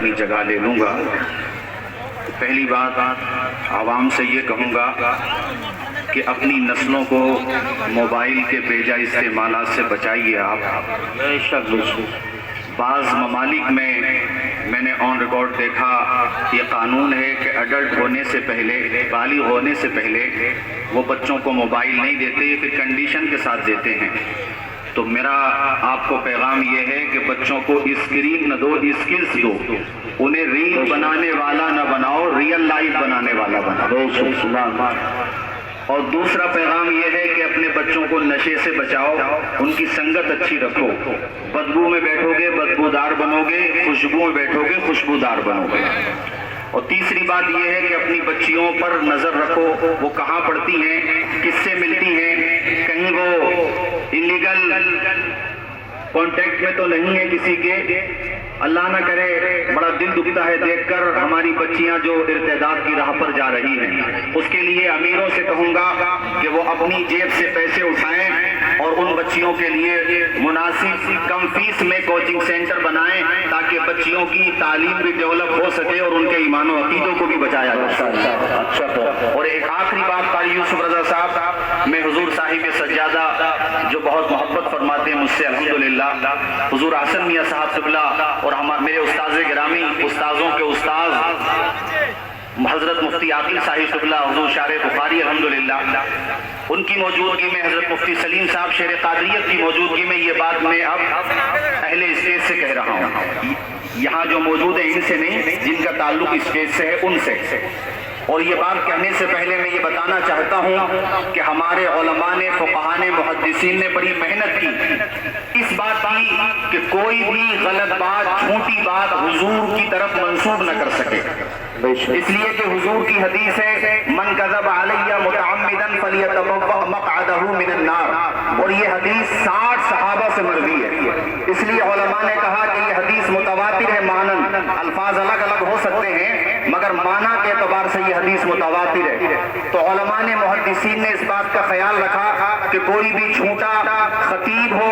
اپنی جگہ لے لوں گا۔ پہلی بات عوام سے یہ کہوں گا کہ اپنی نسلوں کو موبائل کے بیجا استعمالات سے بچائیے۔ آپ بعض ممالک میں نے آن ریکارڈ دیکھا، یہ قانون ہے کہ ایڈلٹ ہونے سے پہلے، بالغ ہونے سے پہلے وہ بچوں کو موبائل نہیں دیتے، یہ پھر کنڈیشن کے ساتھ دیتے ہیں۔ تو میرا آپ کو پیغام یہ ہے کہ بچوں کو اسکرین نہ دو، اسکلز دو۔ انہیں ریل بنانے والا نہ بناؤ، ریئل لائف بنانے والا بناؤ۔ اور دوسرا پیغام یہ ہے کہ اپنے بچوں کو نشے سے بچاؤ، ان کی سنگت اچھی رکھو۔ بدبو میں بیٹھو گے بدبودار بنو گے، خوشبو میں بیٹھو گے خوشبودار بنو گے۔ اور تیسری بات یہ ہے کہ اپنی بچیوں پر نظر رکھو، وہ کہاں پڑھتی ہیں، کس سے ملتی ہیں، کہیں وہ انلیگل کانٹیکٹ میں تو نہیں ہے کسی کے۔ اللہ نہ کرے، بڑا دل دکھتا ہے دیکھ کر ہماری بچیاں جو ارتداد کی راہ پر جا رہی ہیں۔ اس کے لیے امیروں سے کہوں گا کہ وہ اپنی جیب سے پیسے اٹھائیں اور ان بچیوں کے لیے مناسب کم فیس میں کوچنگ سینٹر بنائیں، تاکہ بچیوں کی تعلیم بھی ڈیولپ ہو سکے اور ان کے ایمان و عقیدوں کو بھی بچایا جا سکے۔ اور ایک آخری بات قاری یوسف رضا صاحب، میں حضور صاحب سجادہ جو بہت محبت فرماتے ہیں مجھ سے الحمدللہ، حضور حسن میاں صاحب قبلہ اور میرے استاذ گرامی، استاذوں کے استاذ حضرت مفتی عاقل صاحب قبلہ، حضور شارع بخاری الحمدللہ، ان کی موجودگی میں حضرت مفتی سلیم صاحب شیر قادریت کی موجودگی میں یہ بات میں اب اہل اسٹیج سے کہہ رہا ہوں۔ یہاں جو موجود ہیں ان سے نہیں، جن کا تعلق اسٹیج سے ہے ان سے۔ اور یہ بات کہنے سے پہلے میں یہ بتانا چاہتا ہوں کہ ہمارے علماء نے، فقہاء نے، محدثین نے بڑی محنت کی اس بات کی کہ کوئی بھی غلط بات، جھوٹی بات حضور کی طرف منسوب نہ کر سکے، اس لیے کہ حضور کی حدیث ہے من کذب علی متعمدا فلیتبوأ مقعدہ من النار، اور یہ حدیث 60 صحابہ سے مروی ہے۔ اس لیے علماء نے کہا کہ یہ حدیث متواتر ہے مانن، الفاظ الگ الگ ہو سکتے ہیں مگر معنی کے اعتبار سے یہ حدیث متواتر ہے۔ تو علماء نے، محدثین نے اس بات کا خیال رکھا کہ کوئی بھی جھوٹا خطیب ہو،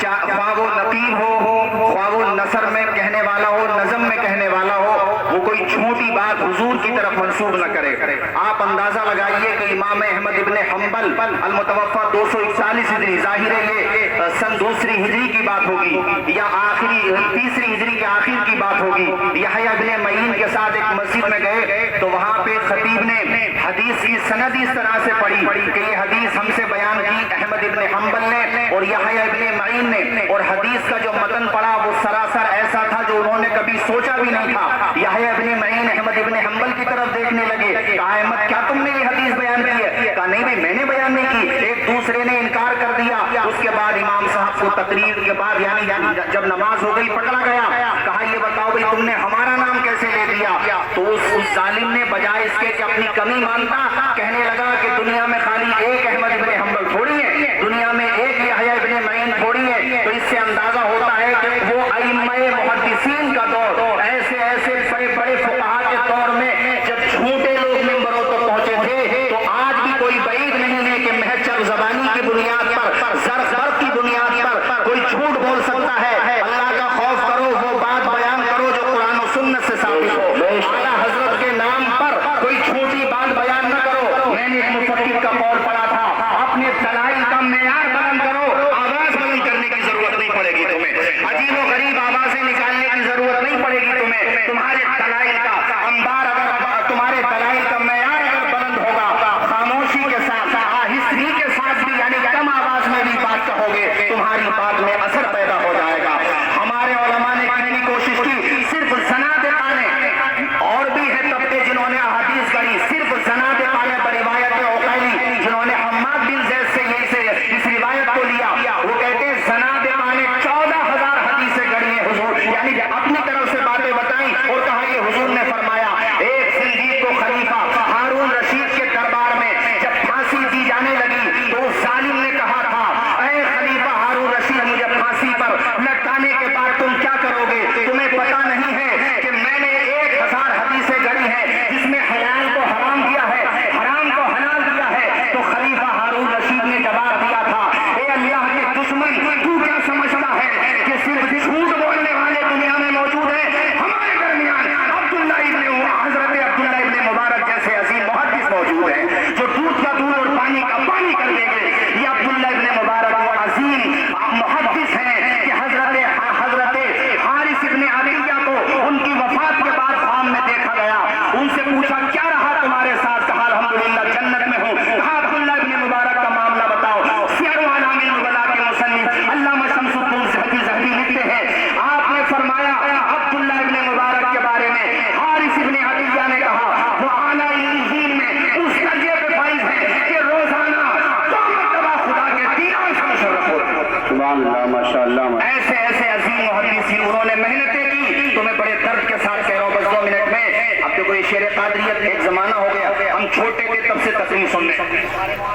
خواہ وہ نقیب ہو، خواہ وہ نثر میں کہنے والا ہو، نظم میں کہنے والا ہو، وہ کوئی جھوٹی بات حضور کی طرف منسوب نہ کرے۔ آپ اندازہ لگائیے کہ امام احمد ابن حنبل المتوفى 241 ہجری، ظاہر ہے یہ سن 2 ہجری کی بات ہوگی یا آخری 3 ہجری کے آخر کی بات ہوگی۔ یحییٰ ابن معین کے ساتھ ایک مسجد میں گئے تو وہاں پہ خطیب نے حدیث کی سند اس طرح سے پڑھی کہ یہ حدیث ہم سے بیان کی احمد ابن حنبل نے اور یحییٰ ابن معین نے، اور حدیث کا جو متن پڑھا وہ سراسر ایسا تھا جو انہوں نے کبھی سوچا بھی نہیں تھا۔ یحییٰ ابن معین احمد ابن حنبل کی طرف دیکھنے لگے، کہا احمد کیا تم نے یہ حدیث بیان کی ہے؟ کہا نہیں بھائی میں نے بیان نہیں کی۔ ایک دوسرے نے انکار کر دیا۔ اس کے بعد امام صاحب کو تقریر کے بعد یعنی جب نماز ہو گئی پکڑا گیا، کہا یہ بتاؤ بھائی تم نے ہمارا نام کیسے لے دیا؟ تو اس ظالم نے بجائے اس کے کہ اپنی کمی مانتا، کہنے لگا کہ دنیا میں خالی ایک احمد ابن حنبل تھوڑی ہے، دنیا میں ایک یحییٰ ابن معین تھوڑی ہے۔ تو اس سے اندازہ ہوتا ہے کہ وہ ائمہ محدثین کا دور، ایسے ایسے بڑے بڑے فقہاء کے دور میں جب جھوٹے لوگ منبروں تک پہنچے تھے، تو آج بھی کوئی بعید نہیں ہے کہ محض چرب زبانی کی بنیاد پر، زرق برق کی بنیاد پر کوئی جھوٹ بول سکتا ہے۔ اللہ کا خوف کرو، وہ بات بیان کرو جو قرآن و سنت سے ثابت ہو۔ اعلیٰ حضرت کے نام پر کوئی جھوٹی بات بیان نہ کرو۔ میں نے ایک مفکر کا قول پڑھا تھا، اپنے دلائل کا معیار بلند کرو، آواز بلند کرنے کی ضرورت نہیں پڑے گی تمہیں، عجیب و غریب آوازیں نکالنے کی ضرورت نہیں پڑے گی تمہیں۔ تمہارے دلائل کا انبار اگر، تمہارے دلائل کا معیار اگر بلند ہوگا، خاموشی کے ساتھ، آہستگی کے ساتھ بھی یعنی کم آواز میں بھی بات کہو گے، تمہاری بات میں اثر پیدا ہو جائے گا۔ ہمارے علماء نے کتنی کوشش کی، صرف زنادقہ نے، اور بھی ہے طبقے جنہوں نے احادیث گڑھی، صرف زنادقہ نے بروایت عقیلی جنہوں نے حماد بن زید سے اس روایت کو لیا، وہ کہتے ہیں زنادقہ نے 14,000 حدیثیں گڑھی ہیں حضور، یعنی اپنی طرف سے باتیں بتائیں اور کہا یہ فرمایا عبداللہ ابن مبارک کے بارے میں، حارث ابن عطیہ نے کہا وہ اعلیٰ علین میں اس درجے پہ فائز ہے کہ روزانہ 2 مرتبہ خدا کے دیدار سے مشرف ہوتے ہیں۔ سبحان اللہ، ماشاء اللہ۔ ایسے ایسے عظیم محدثین، انہوں نے محنتیں کی۔ تو میں بڑے درد کے ساتھ کہہ رہا ہوں بس 2 منٹ میں، اب تو کوئی شیر قادریت ایک زمانہ ہو گیا، ہم چھوٹے تھے تب سے تقریر سن رہے ہیں۔